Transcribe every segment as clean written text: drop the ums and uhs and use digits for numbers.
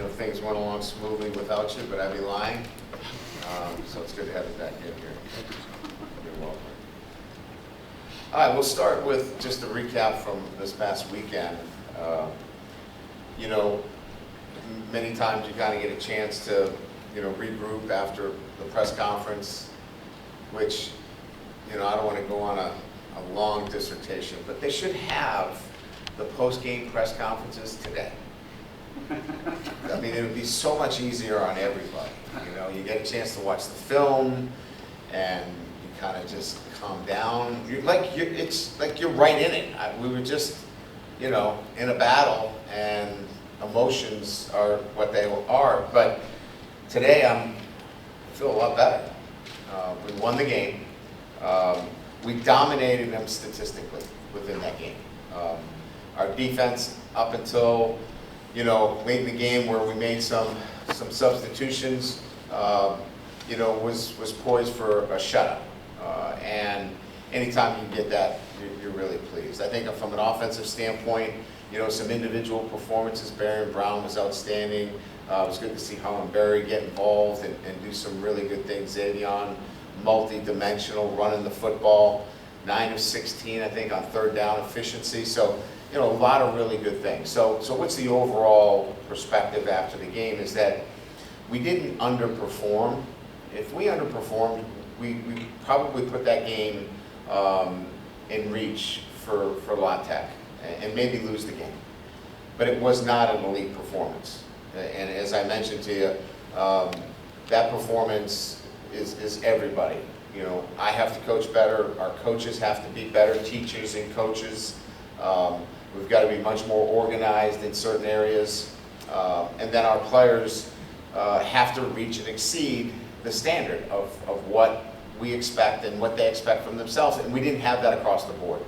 things went along smoothly without you, but I'd be lying. So it's good to have you back in here. You're welcome. All right, we'll start with just a recap from this past weekend. Many times you kind of get a chance to, regroup after the press conference, which, I don't want to go on a long dissertation, but they should have the post-game press conferences today. I mean, it would be so much easier on everybody. You get a chance to watch the film, and you kind of just calm down. It's like you're right in it. We were just, in a battle, and emotions are what they are. But today, I feel a lot better. We won the game. We dominated them statistically within that game. Our defense, up until late in the game where we made some substitutions, was poised for a shutout. And anytime you get that, you're really pleased. I think from an offensive standpoint, some individual performances. Barry Brown was outstanding. It was good to see Harlan Berry get involved and do some really good things. Xavion, multi-dimensional, running the football, 9 of 16, I think, on third down efficiency. So, a lot of really good things. So what's the overall perspective after the game is that we didn't underperform. If we underperformed, we probably put that game in reach for La Tech and maybe lose the game. But it was not an elite performance. And as I mentioned to you, that performance is everybody. I have to coach better. Our coaches have to be better teachers and coaches. We've got to be much more organized in certain areas. And then our players have to reach and exceed the standard of what we expect and what they expect from themselves. And we didn't have that across the board.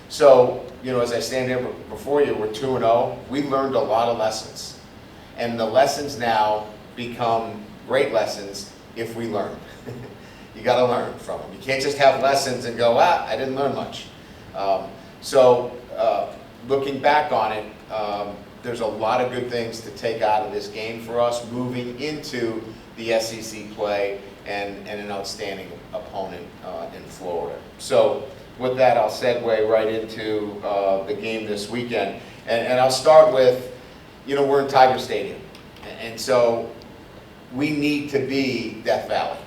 So, as I stand here before you, we're 2-0. We learned a lot of lessons. And the lessons now become great lessons if we learn. You got to learn from them. You can't just have lessons and go, I didn't learn much. Looking back on it, there's a lot of good things to take out of this game for us moving into the SEC play and an outstanding opponent in Florida. So with that, I'll segue right into the game this weekend. And I'll start with, we're in Tiger Stadium. And so we need to be Death Valley.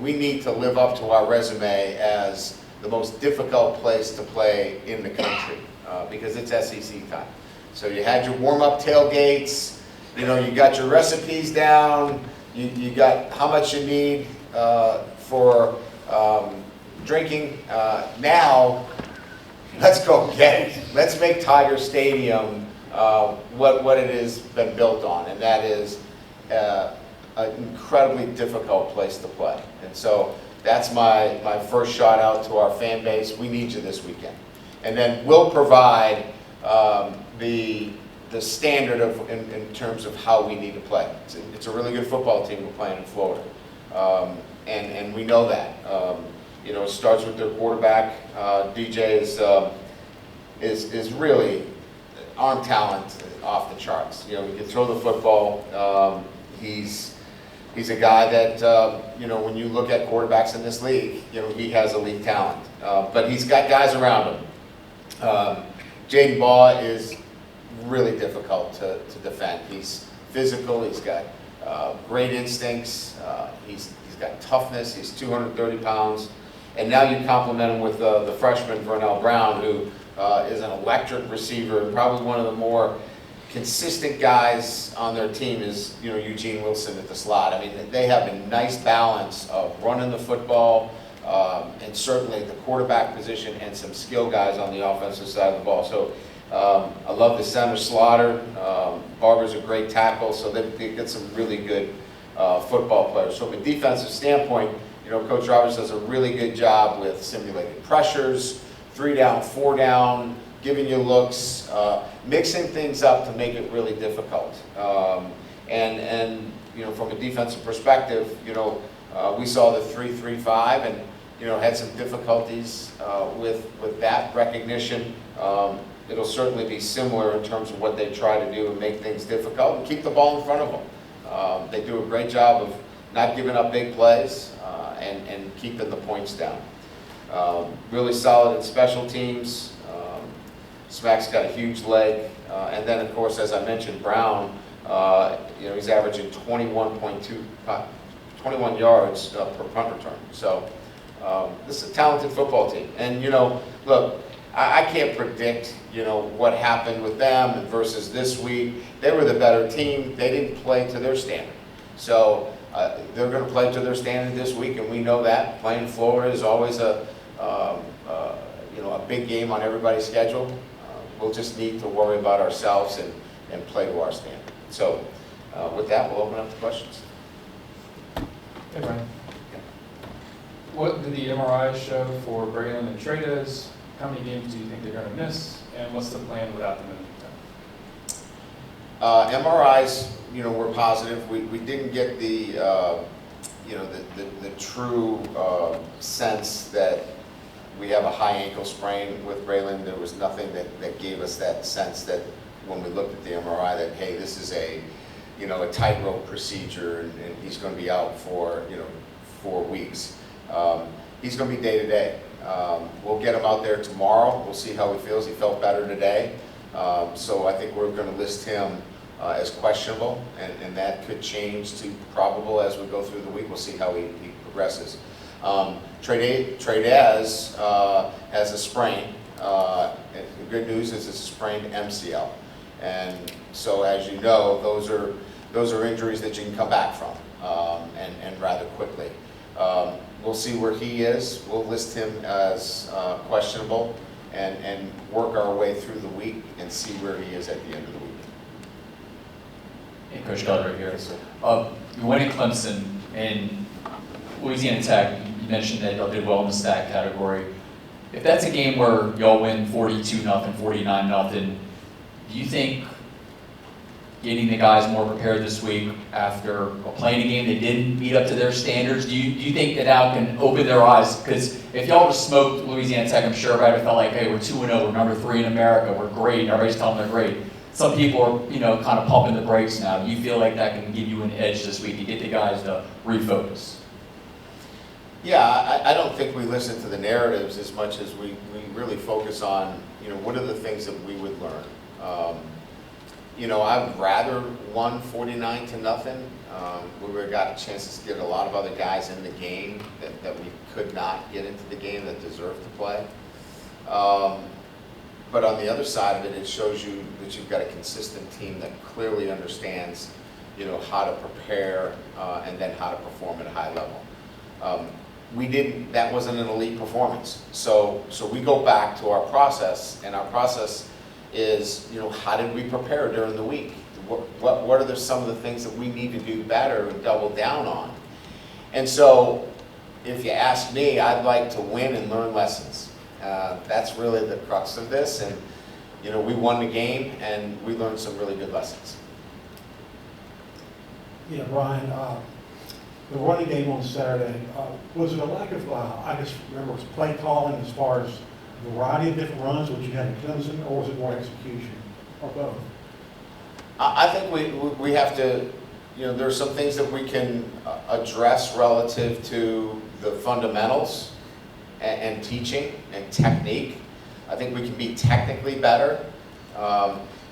We need to live up to our resume as the most difficult place to play in the country because it's SEC time. So you had your warm-up tailgates, you got your recipes down, you got how much you need for drinking. Now, let's go get it. Let's make Tiger Stadium what it has been built on, and that is an incredibly difficult place to play. And so that's my first shout out to our fan base. We need you this weekend. And then we'll provide the standard in terms of how we need to play. It's a really good football team we're playing in Florida. And we know that. It starts with their quarterback. DJ is really arm talent off the charts. He can throw the football. He's a guy that, when you look at quarterbacks in this league, he has elite talent. But he's got guys around him. Jaden Baugh is really difficult to defend. He's physical. He's got great instincts. He's got toughness. He's 230 pounds. And now you complement him with the freshman, Vernell Brown, who is an electric receiver and probably one of the more consistent guys on their team is, Eugene Wilson at the slot. I mean, they have a nice balance of running the football and certainly the quarterback position and some skill guys on the offensive side of the ball. So I love the center Slaughter. Barber's a great tackle, so they get some really good football players. So from a defensive standpoint, Coach Roberts does a really good job with simulated pressures, 3 down, 4 down, giving you looks, mixing things up to make it really difficult. And from a defensive perspective, we saw the 3-3-5 and had some difficulties with that recognition. it'll certainly be similar in terms of what they try to do and make things difficult and keep the ball in front of them. They do a great job of not giving up big plays and keeping the points down. Really solid in special teams. Smack's got a huge leg. And then, of course, as I mentioned, Brown, he's averaging 21 yards per punt return. So this is a talented football team. And, look, I can't predict, what happened with them versus this week. They were the better team. They didn't play to their standard. So they're going to play to their standard this week, and we know that. Playing Florida is always a big game on everybody's schedule. We'll just need to worry about ourselves and play to our standard. So with that, we'll open up to questions. Hey, Brian. What did the MRI show for Braylon and Trades? How many games do you think they're going to miss? And what's the plan without them in the meantime? MRIs, were positive. We didn't get the true sense that we have a high ankle sprain with Braylon. There was nothing that gave us that sense that when we looked at the MRI that, hey, this is a tightrope procedure and he's going to be out for, 4 weeks. He's going to be day to day. We'll get him out there tomorrow. We'll see how he feels. He felt better today. So I think we're going to list him as questionable, and that could change to probable as we go through the week. We'll see how he progresses. Trades has a sprain. And the good news is it's a sprained MCL. And so as you know, those are injuries that you can come back from and rather quickly. We'll see where he is. We'll list him as questionable and work our way through the week and see where he is at the end of the week. Hey, Coach Gallagher here. You went in Clemson and Louisiana Tech. You mentioned that y'all did well in the stat category. If that's a game where y'all win 42-0, 49-0, do you think getting the guys more prepared this week after playing a game that didn't meet up to their standards, do you think that now can open their eyes? Because if y'all just smoked Louisiana Tech, I'm sure everybody would have felt like, hey, we're 2-0, we're number 3 in America, we're great, everybody's telling them they're great. Some people are, kind of pumping the brakes now. Do you feel like that can give you an edge this week to get the guys to refocus? Yeah, I don't think we listen to the narratives as much as we really focus on, what are the things that we would learn. I'd rather won 49-0. We would have got a chance to get a lot of other guys in the game that we could not get into the game that deserve to play. But on the other side of it, it shows you that you've got a consistent team that clearly understands, how to prepare and then how to perform at a high level. That wasn't an elite performance. So we go back to our process, and our process is, how did we prepare during the week? What are some of the things that we need to do better and double down on? And so if you ask me, I'd like to win and learn lessons. That's really the crux of this. And, we won the game and we learned some really good lessons. Yeah, Brian, the running game on Saturday, was it a lack of, remember, it was play calling as far as variety of different runs, which you had in Clemson, or was it more execution, or both? I think we have to, there's some things that we can address relative to the fundamentals and teaching and technique. I think we can be technically better.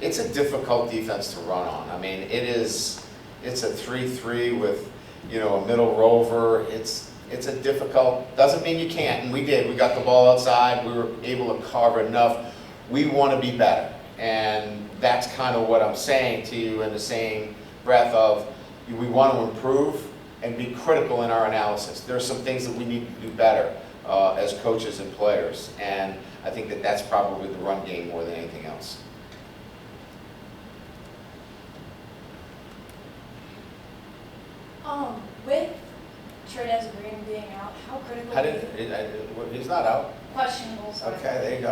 It's a difficult defense to run on. I mean, it's a 3-3 with, a middle rover. It's a difficult, doesn't mean you can't, and we did. We got the ball outside, we were able to cover enough. We want to be better, and that's kind of what I'm saying to you in the same breath of, we want to improve and be critical in our analysis. There are some things that we need to do better as coaches and players, and I think that's probably the run game more than anything else. With Trades Green being out, how critical? He's not out. Questionable, sorry. Okay, there you go.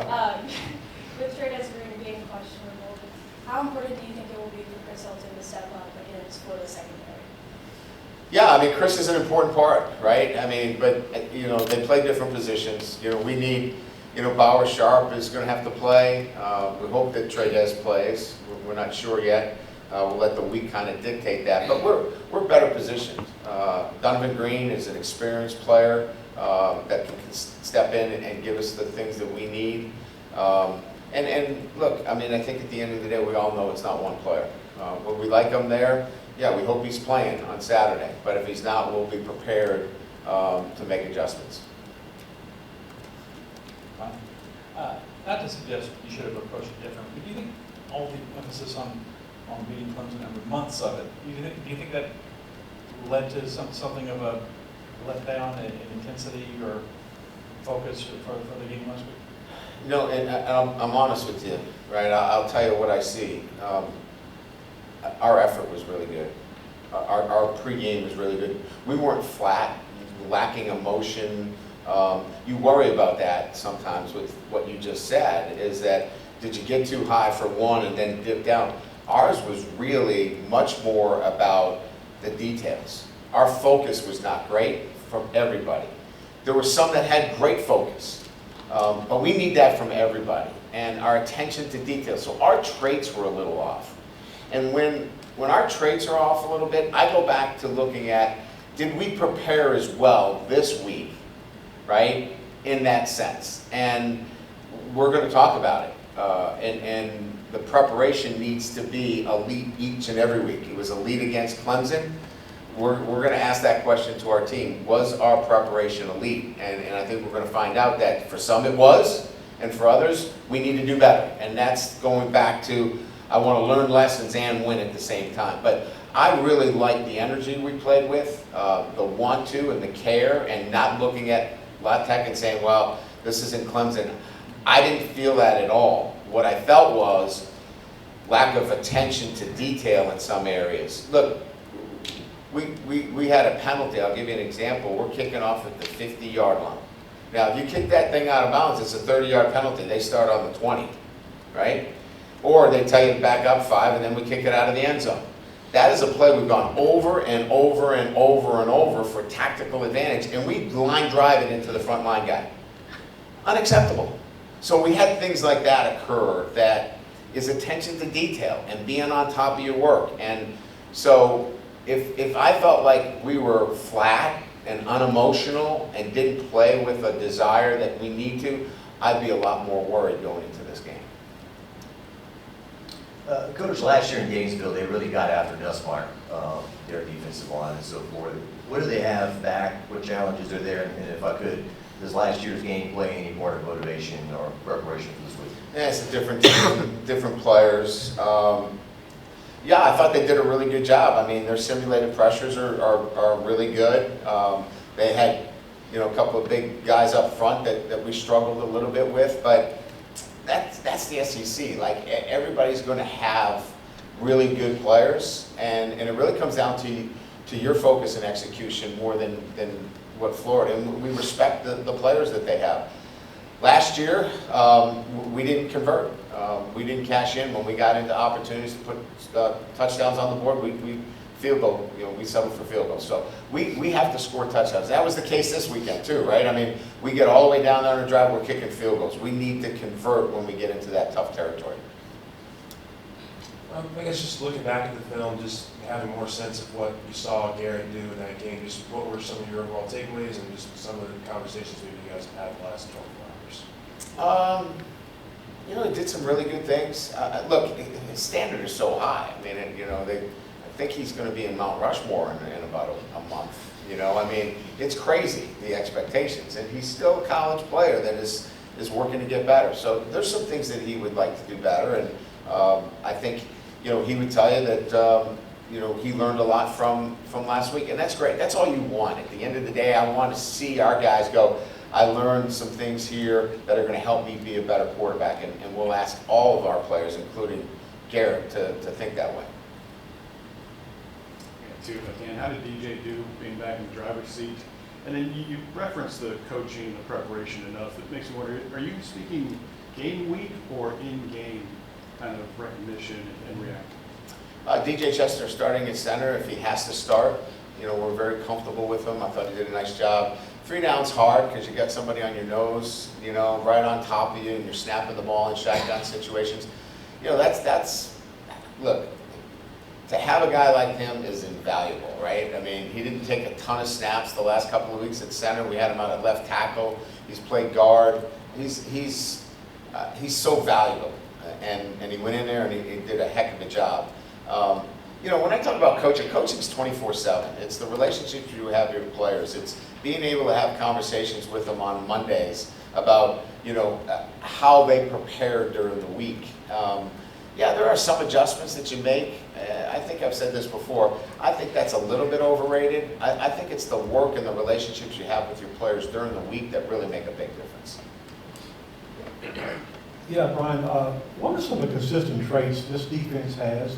With Trades Green being questionable, how important do you think it will be for Chris Hilton to step up against Florida secondary? Yeah, I mean, Chris is an important part, right? I mean, but they play different positions. We need Bauer Sharp is going to have to play. We hope that Treydes plays. We're not sure yet. We'll let the week kind of dictate that, but we're better positioned. Donovan Green is an experienced player that can step in and give us the things that we need. And look, I mean, I think at the end of the day, we all know it's not one player. Would we like him there? Yeah, we hope he's playing on Saturday, but if he's not, we'll be prepared to make adjustments. Not to suggest you should have approached it different, but do you think all the emphasis on beating Clemson and the months of it, do you think that led to something of a letdown in intensity or focus for the game last week? No, and I'm honest with you, right? I'll tell you what I see. Our effort was really good. Our pregame was really good. We weren't flat, lacking emotion. You worry about that sometimes with what you just said, is that did you get too high for one and then dip down? Ours was really much more about the details. Our focus was not great from everybody. There were some that had great focus, but we need that from everybody. And our attention to detail. So our traits were a little off. And when our traits are off a little bit, I go back to looking at, did we prepare as well this week, right, in that sense? And we're going to talk about it. And the preparation needs to be elite each and every week. It was elite against Clemson. We're going to ask that question to our team. Was our preparation elite? And I think we're going to find out that for some it was, and for others, we need to do better. And that's going back to, I want to learn lessons and win at the same time. But I really like the energy we played with, the want to and the care, and not looking at La Tech and saying, well, this isn't Clemson. I didn't feel that at all. What I felt was lack of attention to detail in some areas. Look, we had a penalty. I'll give you an example. We're kicking off at the 50-yard line. Now, if you kick that thing out of bounds, it's a 30-yard penalty. They start on the 20, right? Or they tell you to back up 5, and then we kick it out of the end zone. That is a play we've gone over and over and over and over for tactical advantage, and we line drive it into the front line guy. Unacceptable. So we had things like that occur that is attention to detail and being on top of your work. And so if I felt like we were flat and unemotional and didn't play with a desire that we need to, I'd be a lot more worried going into this game. Coach, last year in Gainesville, they really got after Nussmeyer, their defensive line and so forth. What do they have back? What challenges are there? And if I could, does last year's game play any part of motivation or preparation for this week? Yeah, it's a different team, different players. Yeah, I thought they did a really good job. I mean, their simulated pressures are really good. They had, a couple of big guys up front that we struggled a little bit with, but that's the SEC. Like, everybody's going to have really good players, and it really comes down to your focus and execution more than what Florida. And we respect the players that they have. Last year, we didn't convert. We didn't cash in when we got into opportunities to put touchdowns on the board. We field goal, we settled for field goals. So we have to score touchdowns. That was the case this weekend too, right? I mean, we get all the way down there on the drive, we're kicking field goals. We need to convert when we get into that tough territory. I guess just looking back at the film, just having more sense of what you saw Garrett do in that game, just what were some of your overall takeaways and just some of the conversations maybe you guys have had the last 24 hours? He did some really good things. Look, his standard is so high. I mean, I think he's going to be in Mount Rushmore in about a month. I mean, it's crazy, the expectations. And he's still a college player that is working to get better. So there's some things that he would like to do better. And I think, he would tell you that, he learned a lot from last week. And that's great. That's all you want. At the end of the day, I want to see our guys go, I learned some things here that are going to help me be a better quarterback. And we'll ask all of our players, including Garrett, to think that way. Too, if I can. How did DJ do being back in the driver's seat? And then you referenced the coaching and the preparation enough that makes me wonder, are you speaking game week or in-game kind of recognition and reaction? DJ Chester starting at center if he has to start. We're very comfortable with him. I thought he did a nice job 3 down's hard because you got somebody on your nose, right on top of you, and you're snapping the ball in shotgun situations. Look, to have a guy like him is invaluable, right? I mean, he didn't take a ton of snaps the last couple of weeks at center. We had him out at left tackle. He's played guard. He's so valuable, and he went in there and he did a heck of a job. When I talk about coaching is 24/7. It's the relationships you have with your players. It's being able to have conversations with them on Mondays about, how they prepare during the week. There are some adjustments that you make. I think I've said this before. I think that's a little bit overrated. I think it's the work and the relationships you have with your players during the week that really make a big difference. Yeah, Brian, what are some of the consistent traits this defense has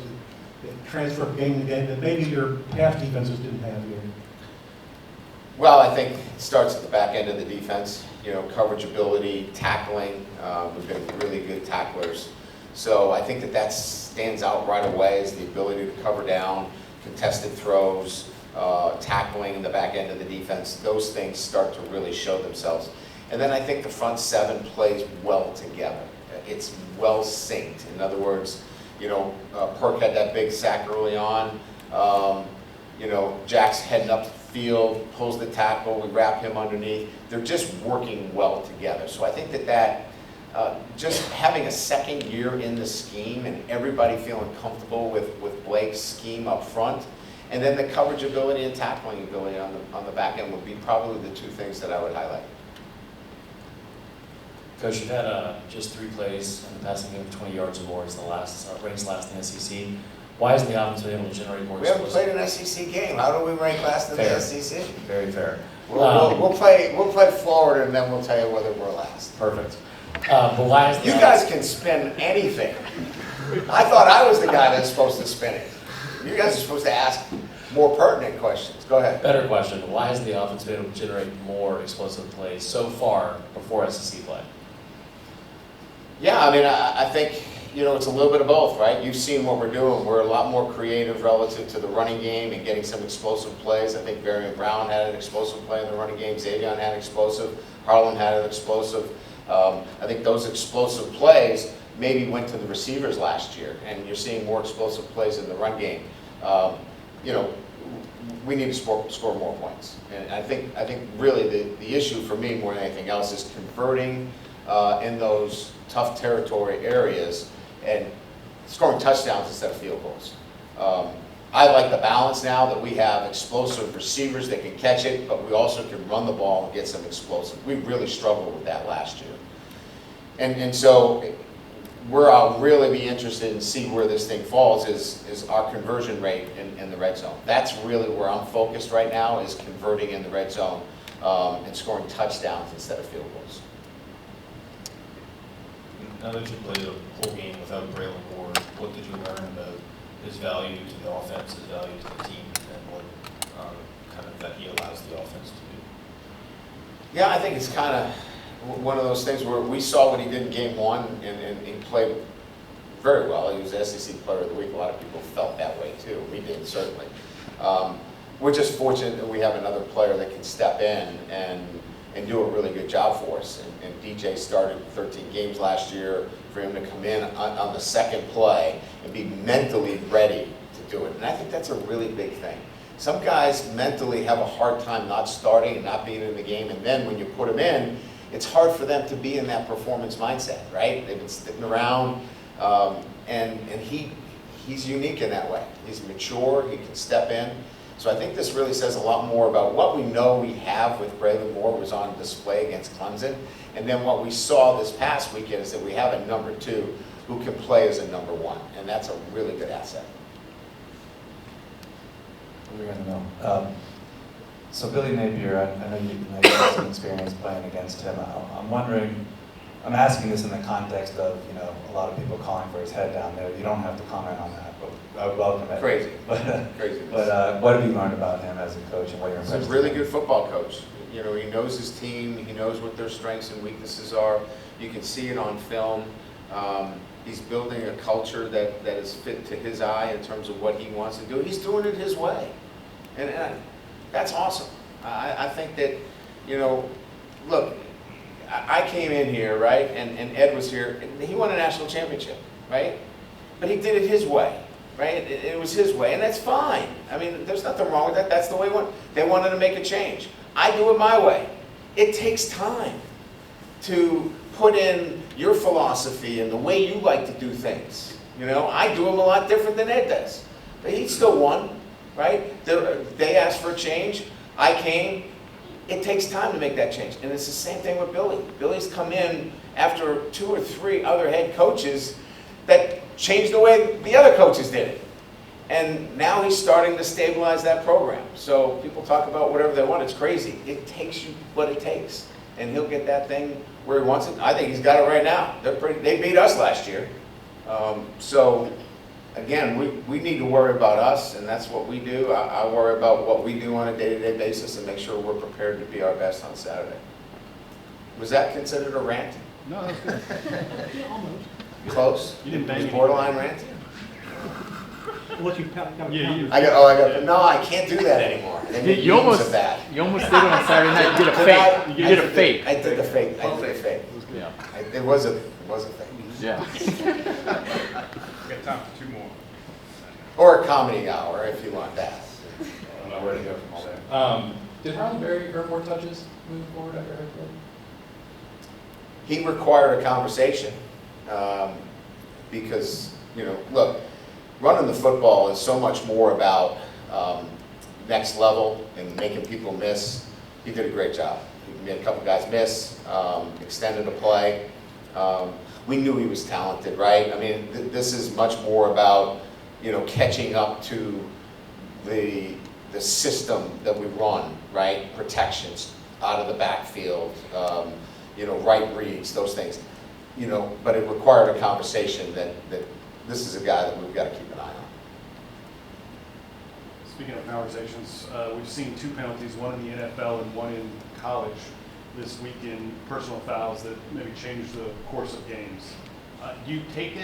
that transfer from game to game that maybe your past defenses didn't have here? Well, I think it starts at the back end of the defense. Coverage ability, tackling. We've been really good tacklers. So I think that stands out right away is the ability to cover down, contested throws, tackling in the back end of the defense. Those things start to really show themselves. And then I think the front seven plays well together. It's well synced. In other words, Perk had that big sack early on. Jack's heading up the field, pulls the tackle, we wrap him underneath. They're just working well together. So I think that just having a second year in the scheme and everybody feeling comfortable with Blake's scheme up front, and then the coverage ability and tackling ability on the back end would be probably the 2 things that I would highlight. Coach, you've had just 3 plays in the passing game of 20 yards or more. It's ranks last in the SEC. Why hasn't the offense been able to generate more? We haven't played an SEC game. How do we rank last in the SEC? Very fair. We'll play Florida, and then we'll tell you whether we're last. Perfect. But why is the You guys can spin anything. I thought I was the guy that's supposed to spin it. You guys are supposed to ask more pertinent questions. Go ahead. Better question. Why has the offense been able to generate more explosive plays so far before SEC play? Yeah, I think, it's a little bit of both, right? You've seen what we're doing. We're a lot more creative relative to the running game and getting some explosive plays. I think Varian Brown had an explosive play in the running game. Xavion had explosive. Harlan had an explosive. I think those explosive plays maybe went to the receivers last year, and you're seeing more explosive plays in the run game. We need to score more points. And I think really the issue for me more than anything else is converting in those tough territory areas and scoring touchdowns instead of field goals. I like the balance now that we have explosive receivers that can catch it, but we also can run the ball and get some explosive. We really struggled with that last year. And so where I'll really be interested in see where this thing falls is our conversion rate in the red zone. That's really where I'm focused right now, is converting in the red zone and scoring touchdowns instead of field goals. Now that you played a whole game without Braylon Moore, what did you learn about his value to the offense, his value to the team, and what that he allows the offense to do? Yeah, I think it's kind of one of those things where we saw what he did in game 1, and he played very well. He was the SEC Player of the Week. A lot of people felt that way too. We did, certainly. We're just fortunate that we have another player that can step in and do a really good job for us. And DJ started 13 games last year. For him to come in on the second play and be mentally ready to do it. And I think that's a really big thing. Some guys mentally have a hard time not starting and not being in the game, and then when you put them in, it's hard for them to be in that performance mindset, right? They've been sitting around, and he's unique in that way. He's mature, he can step in. So I think this really says a lot more about what we know we have with Braylon Moore was on display against Clemson. And then what we saw this past weekend is that we have a number 2 who can play as a number 1. And that's a really good asset. We're going to know. So Billy Napier, I know you have some experience playing against him. I'm wondering, I'm asking this in the context of, a lot of people calling for his head down there. You don't have to comment on that, but I would welcome it. Crazy. Crazy. But what have you learned about him as a coach and what your impressions? He's a really good football coach. He knows his team. He knows what their strengths and weaknesses are. You can see it on film. He's building a culture that is fit to his eye in terms of what he wants to do. He's doing it his way. And that's awesome. I think that, you know, look, I came in here, right, and Ed was here, and he won a national championship, right? But he did it his way, right? It was his way, and that's fine. I mean, there's nothing wrong with that. That's the way they wanted to make a change. I do it my way. It takes time to put in your philosophy and the way you like to do things. You know, I do them a lot different than Ed does. But he still won, right? They asked for a change. I came. It takes time to make that change. And it's the same thing with Billy. Billy's come in after 2 or 3 other head coaches that changed the way the other coaches did it. And now he's starting to stabilize that program. So people talk about whatever they want. It's crazy. It takes you what it takes. And he'll get that thing where he wants it. I think he's got it right now. They beat us last year. So again, we need to worry about us, and that's what we do. I worry about what we do on a day-to-day basis and make sure we're prepared to be our best on Saturday. Was that considered a rant? No, that's good. Almost. Close? You didn't bang Was me. borderline rant? What you got Yeah, you- No, I can't do that anymore. They make You memes almost, of that. you almost did it on Saturday night. You did a fake. You did a fake. I did the fake. I did the fake. Yeah. It was a fake. Yeah. We got time for 2 more. Or a comedy hour, if you want that. I don't know where to go from there. Did Harley Berry earn more touches moving forward after head coach? He required a conversation, because, you know, look, running the football is so much more about next level and making people miss. He did a great job. He made a couple guys miss, extended a play. We knew he was talented, right? I mean, this is much more about, you know, catching up to the system that we run, right? Protections out of the backfield, you know, right reads, those things. You know, but it required a conversation that this is a guy that we've got to keep an eye on. Speaking of conversations, we've seen 2 penalties, one in the NFL and one in college this week in personal fouls that maybe change the course of games. Do you take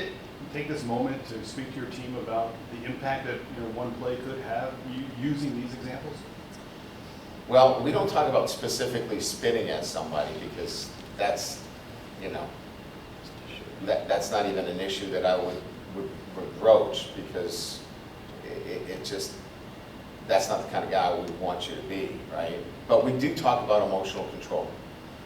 this moment to speak to your team about the impact that, you know, one play could have using these examples? Well, we don't talk about specifically spitting at somebody because that's, you know, that's not even an issue that I would broach, because it just, that's not the kind of guy we want you to be, right? But we do talk about emotional control.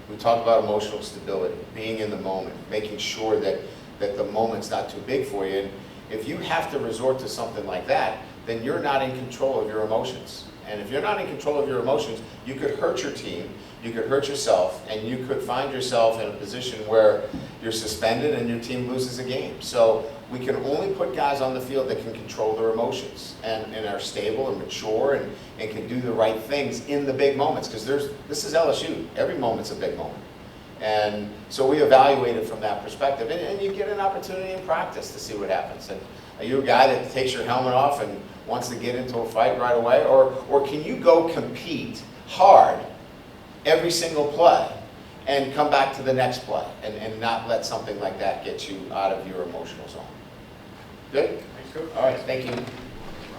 We talk about emotional stability, being in the moment, making sure that the moment's not too big for you. And if you have to resort to something like that, then you're not in control of your emotions. And if you're not in control of your emotions, you could hurt your team, you could hurt yourself, and you could find yourself in a position where you're suspended and your team loses a game. So we can only put guys on the field that can control their emotions and are stable and mature and can do the right things in the big moments, because this is LSU. Every moment's a big moment. And so we evaluate it from that perspective, and you get an opportunity in practice to see what happens. And are you a guy that takes your helmet off and wants to get into a fight right away? Or can you go compete hard every single play and come back to the next play and not let something like that get you out of your emotional zone? Good? Thanks, Coach. All right, thank you.